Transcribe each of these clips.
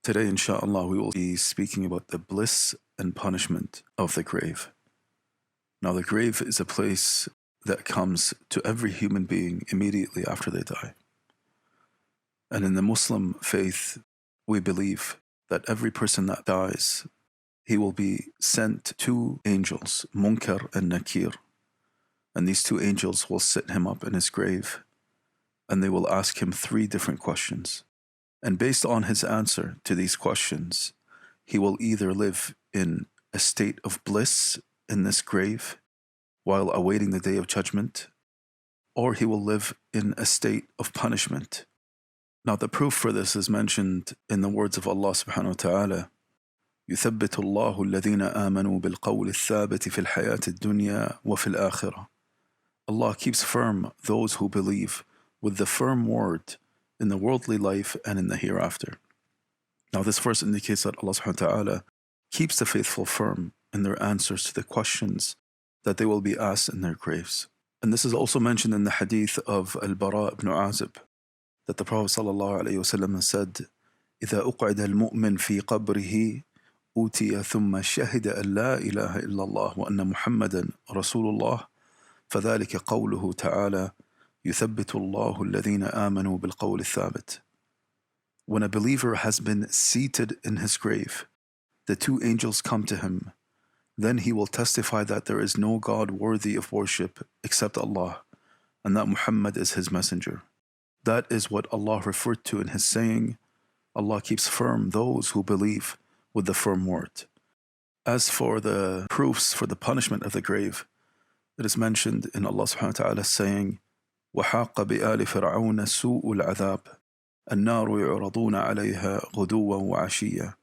Today, inshallah, we will be speaking about the bliss and punishment of the grave. Now, the grave is a place that comes to every human being immediately after they die. And in the Muslim faith, we believe that every person that dies, he will be sent two angels, Munkar and Nakir. And these two angels will sit him up in his grave, and they will ask him three different questions. And based on his answer to these questions, he will either live in a state of bliss in this grave while awaiting the day of judgment, or he will live in a state of punishment. Now, the proof for this is mentioned in the words of Allah subhanahu wa ta'ala, يثبت الله الذين آمنوا بالقول الثابت في الحياة الدنيا وفي الآخرة. Allah keeps firm those who believe with the firm word in the worldly life and in the hereafter. Now, this verse indicates that Allah subhanahu wa ta'ala keeps the faithful firm in their answers to the questions that they will be asked in their graves. And this is also mentioned in the hadith of Al-Bara ibn Azib, that the Prophet sallallahu alayhi wasallam said, إذا أقعد المؤمن في قبره أوتي ثم شهد أن لا إله إلا الله وأن محمدا رسول الله فذلك قوله تعالى يثبت الله الذين آمنوا بالقول الثابت. When a believer has been seated in his grave, the two angels come to him. Then he will testify that there is no God worthy of worship except Allah, and that Muhammad is his messenger. That is what Allah referred to in his saying, Allah keeps firm those who believe with the firm word. As for the proofs for the punishment of the grave, it is mentioned in Allah subhanahu wa ta'ala saying, وحاق بآل فرعون سوء العذاب النار يعرضون عليها غدوا وعشيا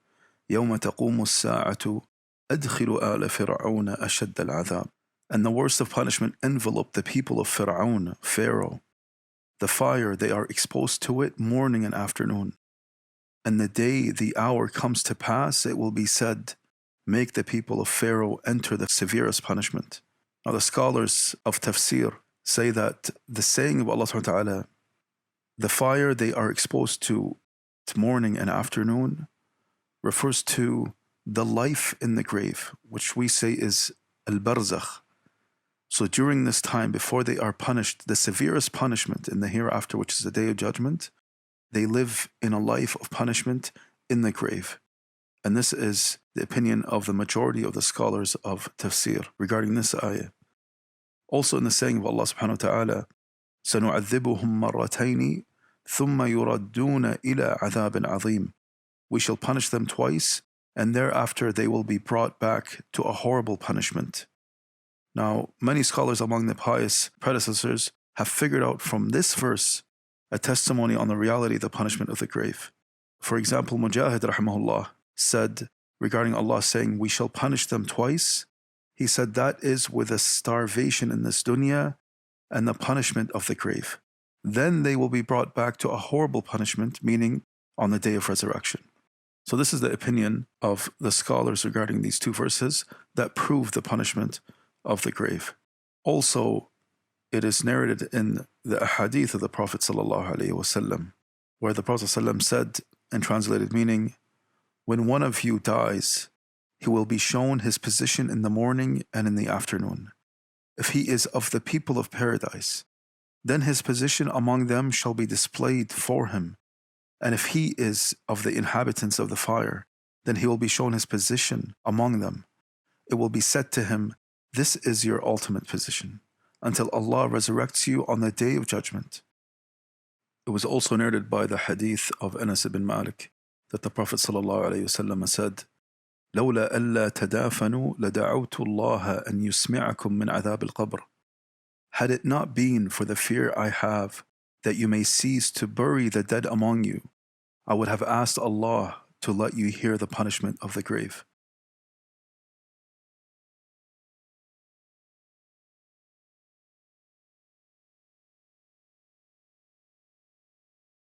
يوم تقوم الساعة أدخل آل فرعون أشد العذاب. And the worst of punishment enveloped the people of Fir'aun, Pharaoh. The fire, they are exposed to it morning and afternoon. And the day, the hour comes to pass, it will be said, make the people of Pharaoh enter the severest punishment. Now, the scholars of tafsir say that the saying of Allah subhanahu wa ta'ala, the fire they are exposed to morning and afternoon, refers to the life in the grave, which we say is al-barzakh. So during this time, before they are punished, the severest punishment in the hereafter, which is the day of judgment, they live in a life of punishment in the grave. And this is the opinion of the majority of the scholars of tafsir regarding this ayah. Also in the saying of Allah subhanahu wa ta'ala, سَنُعَذِّبُهُمْ مَرَّتَيْنِ ثُمَّ يُرَدُّونَ إِلَىٰ عَذَابٍ عَظِيمٍ. We shall punish them twice, and thereafter they will be brought back to a horrible punishment. Now, many scholars among the pious predecessors have figured out from this verse a testimony on the reality of the punishment of the grave. For example, Mujahid rahimahullah said regarding Allah saying, we shall punish them twice, he said that is with a starvation in this dunya and the punishment of the grave. Then they will be brought back to a horrible punishment, meaning on the day of resurrection. So this is the opinion of the scholars regarding these two verses that prove the punishment of the grave. Also, it is narrated in the ahadith of the Prophet ﷺ, where the Prophet ﷺ said, in translated meaning, when one of you dies, he will be shown his position in the morning and in the afternoon. If he is of the people of paradise, then his position among them shall be displayed for him. And if he is of the inhabitants of the fire, then he will be shown his position among them. It will be said to him, this is your ultimate position, until Allah resurrects you on the day of judgment. It was also narrated by the hadith of Anas ibn Malik that the Prophet ﷺ said, لولا ألا تدافنوا لدعوت الله أن يسمعكم من عذاب القبر. Had it not been for the fear I have that you may cease to bury the dead among you, I would have asked Allah to let you hear the punishment of the grave.